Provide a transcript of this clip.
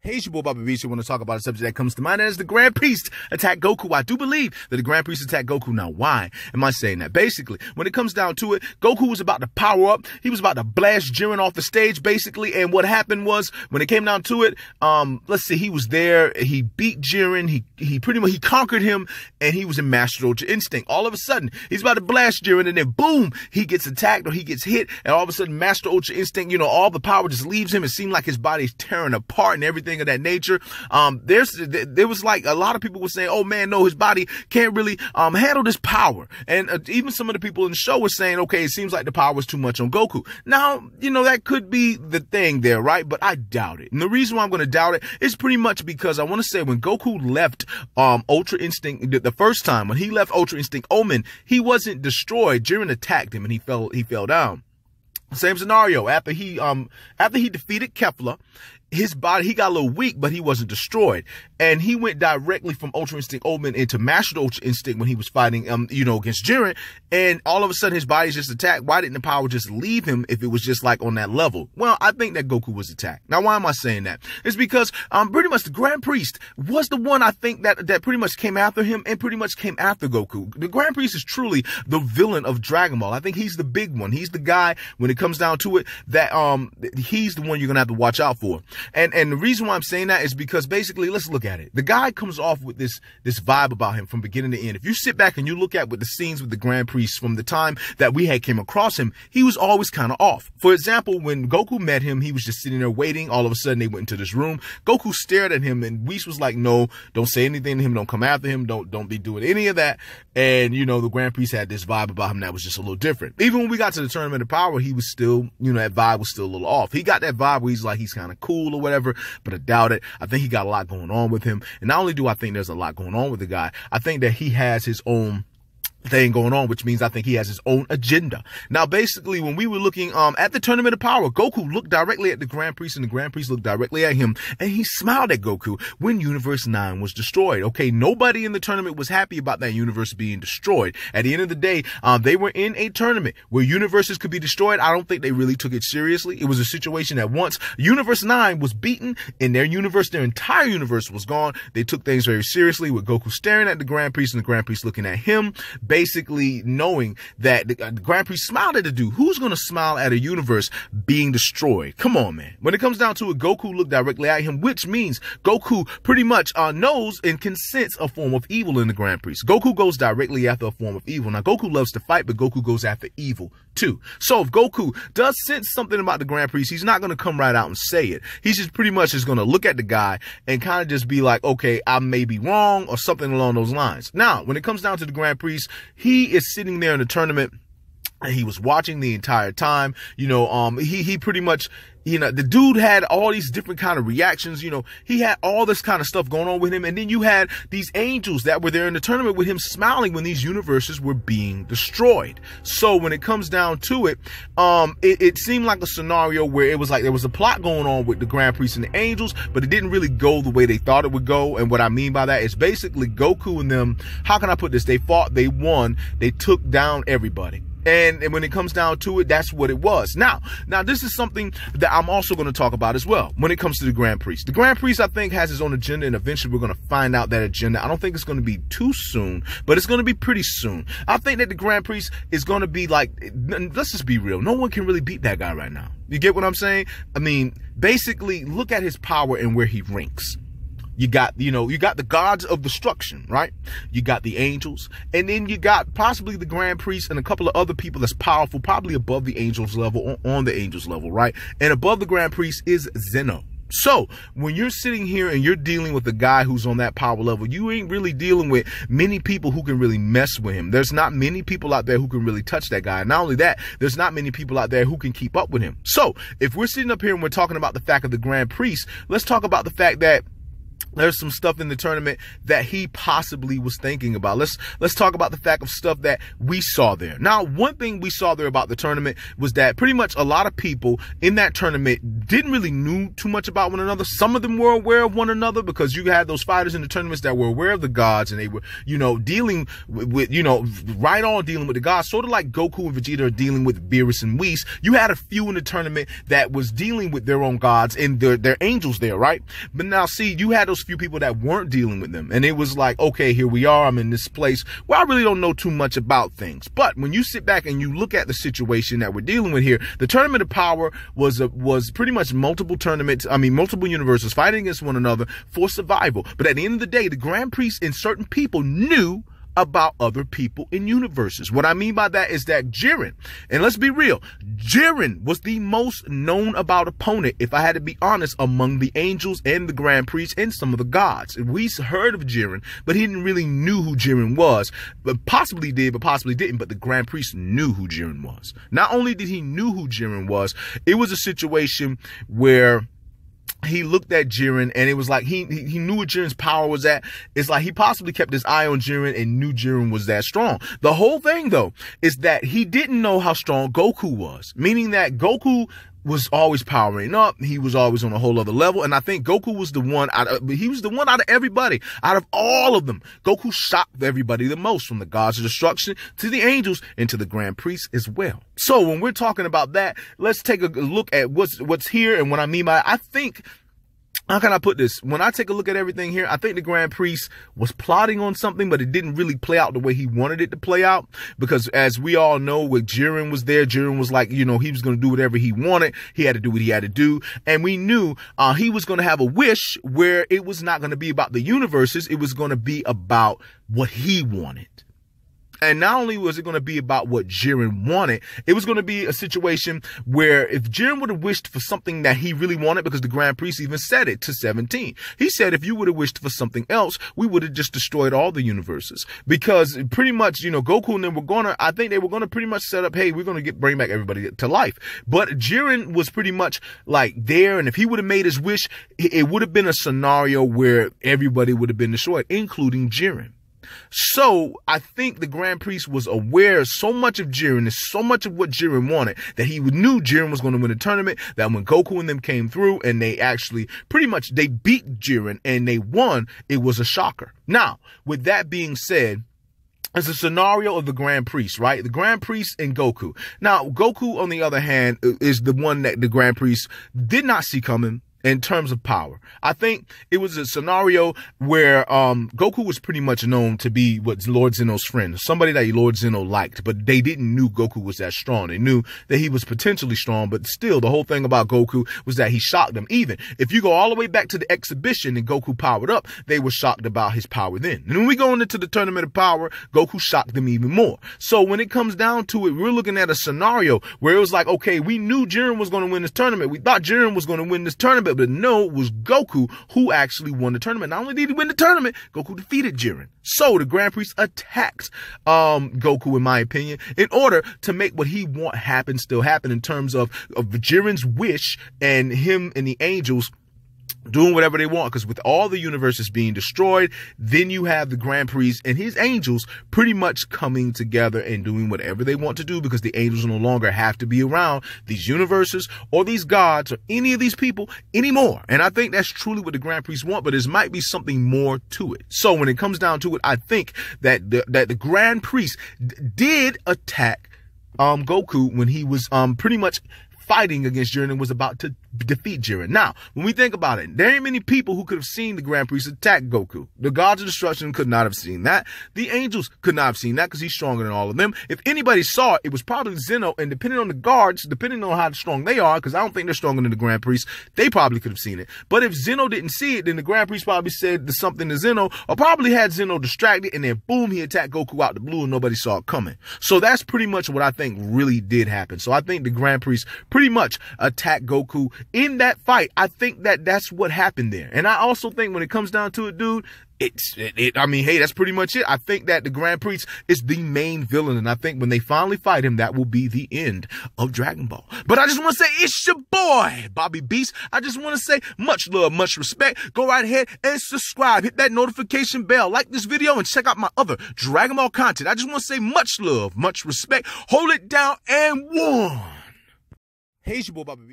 Hey, it's your boy Bobby Beach. I want to talk about a subject that comes to mind, and it's the Grand Priest attack Goku. I do believe that the Grand Priest attacked Goku. Now, why am I saying that? Basically, when it comes down to it, Goku was about to power up. He was about to blast Jiren off the stage, basically. And what happened was, when it came down to it, let's see, he was there. He beat Jiren. He pretty much, he conquered him, and he was in Master Ultra Instinct. All of a sudden, he's about to blast Jiren, and then boom, he gets attacked or he gets hit, and all of a sudden, Master Ultra Instinct, all the power just leaves him. It seemed like his body's tearing apart and everything of that nature. There was like a lot of people were saying, oh man, no, his body can't really handle this power. And even some of the people in the show were saying, okay, it seems like the power was too much on Goku. Now, that could be the thing there, right? But I doubt it. And the reason why I'm going to doubt it is pretty much because I want to say when Goku left Ultra Instinct the first time, when he left Ultra Instinct Omen, he wasn't destroyed. Jiren attacked him and he fell down. Same scenario. After he defeated Kefla, his body, he got a little weak, but he wasn't destroyed. And he went directly from Ultra Instinct Omen into Master Ultra Instinct when he was fighting, against Jiren. And all of a sudden his body's just attacked. Why didn't the power just leave him if it was just like on that level? Well, I think that Goku was attacked. Now, why am I saying that? It's because, pretty much the Grand Priest was the one I think that pretty much came after him and pretty much came after Goku. The Grand Priest is truly the villain of Dragon Ball. I think he's the big one. He's the guy, when it comes down to it, that, he's the one you're going to have to watch out for. And the reason why I'm saying that is because basically, let's look at it. The guy comes off with this vibe about him from beginning to end. If you sit back and you look at with the scenes with the Grand Priest from the time that we had came across him, he was always kind of off. For example, when Goku met him, he was just sitting there waiting. All of a sudden, they went into this room. Goku stared at him, and Whis was like, no, don't say anything to him. Don't come after him. Don't be doing any of that. And, the Grand Priest had this vibe about him that was just a little different. Even when we got to the Tournament of Power, he was still, that vibe was still a little off. He got that vibe where he's like, he's kind of cool or whatever, but I doubt it. I think he got a lot going on with him. And not only do I think there's a lot going on with the guy, I think that he has his own thing going on, which means I think he has his own agenda. Now, basically, when we were looking at the Tournament of Power, Goku looked directly at the Grand Priest, and the Grand Priest looked directly at him, and he smiled at Goku when Universe 9 was destroyed. Okay, nobody in the tournament was happy about that universe being destroyed. At the end of the day, they were in a tournament where universes could be destroyed. I don't think they really took it seriously. It was a situation that once Universe 9 was beaten in their universe, their entire universe was gone. They took things very seriously, with Goku staring at the Grand Priest and the Grand Priest looking at him, basically knowing that the Grand Priest smiled at the dude. Who's going to smile at a universe being destroyed? Come on, man. When it comes down to it, Goku looked directly at him, which means Goku pretty much knows and can sense a form of evil in the Grand Priest. Goku goes directly after a form of evil. Now, Goku loves to fight, but Goku goes after evil too. So if Goku does sense something about the Grand Priest, he's not going to come right out and say it. He's just pretty much just going to look at the guy and kind of just be like, okay, I may be wrong, or something along those lines. Now, when it comes down to the Grand Priest, he is sitting there in the tournament, and he was watching the entire time. He pretty much, the dude had all these different kind of reactions. He had all this kind of stuff going on with him. And then you had these angels that were there in the tournament with him, smiling when these universes were being destroyed. So when it comes down to it, it seemed like a scenario where it was like there was a plot going on with the Grand Priest and the angels, but it didn't really go the way they thought it would go. And what I mean by that is basically Goku and them, how can I put this? They fought, they won, they took down everybody. And when it comes down to it, that's what it was. Now, this is something that I'm also going to talk about as well when it comes to the Grand Priest. The Grand Priest, I think, has his own agenda, and eventually we're going to find out that agenda. I don't think it's going to be too soon, but it's going to be pretty soon. I think that the Grand Priest is going to be like, let's just be real. No one can really beat that guy right now. You get what I'm saying? I mean, basically, look at his power and where he ranks. You got the gods of destruction, right? You got the angels, and then you got possibly the Grand Priest and a couple of other people that's powerful, probably above the angels level or on the angels level, right? And above the Grand Priest is Zeno. So when you're sitting here and you're dealing with a guy who's on that power level, you ain't really dealing with many people who can really mess with him. There's not many people out there who can really touch that guy. And not only that, there's not many people out there who can keep up with him. So if we're sitting up here and we're talking about the fact of the Grand Priest, let's talk about the fact that there's some stuff in the tournament that he possibly was thinking about. Let's talk about the fact of stuff that we saw there. Now, one thing we saw there about the tournament was that pretty much a lot of people in that tournament didn't really knew too much about one another. Some of them were aware of one another because you had those fighters in the tournaments that were aware of the gods, and they were, dealing with right on dealing with the gods, sort of like Goku and Vegeta are dealing with Beerus and Whis. You had a few in the tournament that was dealing with their own gods and their angels there, right? But now, see, you had those few people that weren't dealing with them, and it was like, okay, here we are, I'm in this place where I really don't know too much about things. But when you sit back and you look at the situation that we're dealing with here, the Tournament of Power was pretty much multiple universes fighting against one another for survival. But at the end of the day, the Grand Priest and certain people knew about other people in universes. What I mean by that is that Jiren, and let's be real, Jiren was the most known about opponent, if I had to be honest, among the angels and the Grand Priests and some of the gods. We heard of Jiren, but he didn't really knew who Jiren was. But possibly did, but possibly didn't. But the Grand Priest knew who Jiren was. Not only did he knew who Jiren was, it was a situation where he looked at Jiren, and it was like he knew what Jiren's power was at. It's like he possibly kept his eye on Jiren and knew Jiren was that strong. The whole thing, though, is that he didn't know how strong Goku was, meaning that Goku was always powering up. He was always on a whole other level. And I think Goku was the one out of everybody, out of all of them. Goku shocked everybody the most, from the gods of destruction to the angels and to the Grand Priests as well. So when we're talking about that, let's take a look at what's here. And what I mean by it, I think, how can I put this? When I take a look at everything here, I think the Grand Priest was plotting on something, but it didn't really play out the way he wanted it to play out. Because as we all know, when Jiren was there, Jiren was like, he was going to do whatever he wanted. He had to do what he had to do. And we knew he was going to have a wish where it was not going to be about the universes. It was going to be about what he wanted. And not only was it going to be about what Jiren wanted, it was going to be a situation where if Jiren would have wished for something that he really wanted, because the Grand Priest even said it to 17. He said, if you would have wished for something else, we would have just destroyed all the universes. Because pretty much, Goku and them I think they were going to pretty much set up, hey, we're going to bring back everybody to life. But Jiren was pretty much like there, and if he would have made his wish, it would have been a scenario where everybody would have been destroyed, including Jiren. So I think the Grand Priest was aware so much of Jiren and so much of what Jiren wanted that he knew Jiren was going to win the tournament, that when Goku and them came through and they actually they beat Jiren and they won, it was a shocker. Now, with that being said, it's a scenario of the Grand Priest, right? The Grand Priest and Goku. Now, Goku, on the other hand, is the one that the Grand Priest did not see coming in terms of power. I think it was a scenario where Goku was pretty much known to be what Lord Zeno's friend, somebody that Lord Zeno liked, but they didn't knew Goku was that strong. They knew that he was potentially strong, but still the whole thing about Goku was that he shocked them. Even if you go all the way back to the exhibition and Goku powered up, they were shocked about his power then. And when we go into the Tournament of Power, Goku shocked them even more. So when it comes down to it, we're looking at a scenario where it was like, okay, we knew Jiren was going to win this tournament. We thought Jiren was going to win this tournament, but no, it was Goku who actually won the tournament. Not only did he win the tournament, Goku defeated Jiren. So the Grand Priest attacked Goku, in my opinion, in order to make what he want happen still happen, in terms of Jiren's wish and him and the angels doing whatever they want. Because with all the universes being destroyed, then you have the Grand Priest and his angels pretty much coming together and doing whatever they want to do, because the angels no longer have to be around these universes or these gods or any of these people anymore. And I think that's truly what the Grand Priest want, but there might be something more to it. So when it comes down to it, I think that the Grand Priest did attack Goku when he was pretty much fighting against Jiren and was about to defeat Jiren. Now, when we think about it, there ain't many people who could have seen the Grand Priest attack Goku. The gods of destruction could not have seen that. The angels could not have seen that because he's stronger than all of them. If anybody saw it, it was probably Zeno, and depending on the guards, depending on how strong they are, because I don't think they're stronger than the Grand Priest, they probably could have seen it. But if Zeno didn't see it, then the Grand Priest probably said something to Zeno, or probably had Zeno distracted, and then boom, he attacked Goku out the blue and nobody saw it coming. So that's pretty much what I think really did happen. So I think the Grand Priest pretty much attacked Goku in that fight. I think that that's what happened there. And I also think when it comes down to it, dude, I mean, hey, that's pretty much it. I think that the Grand Priest is the main villain, and I think when they finally fight him, that will be the end of Dragon Ball. But I just want to say, it's your boy, Bobby Beast. I just want to say much love, much respect. Go right ahead and subscribe. Hit that notification bell. Like this video and check out my other Dragon Ball content. I just want to say much love, much respect. Hold it down and one. Hey, it's your boy, Bobby Beast.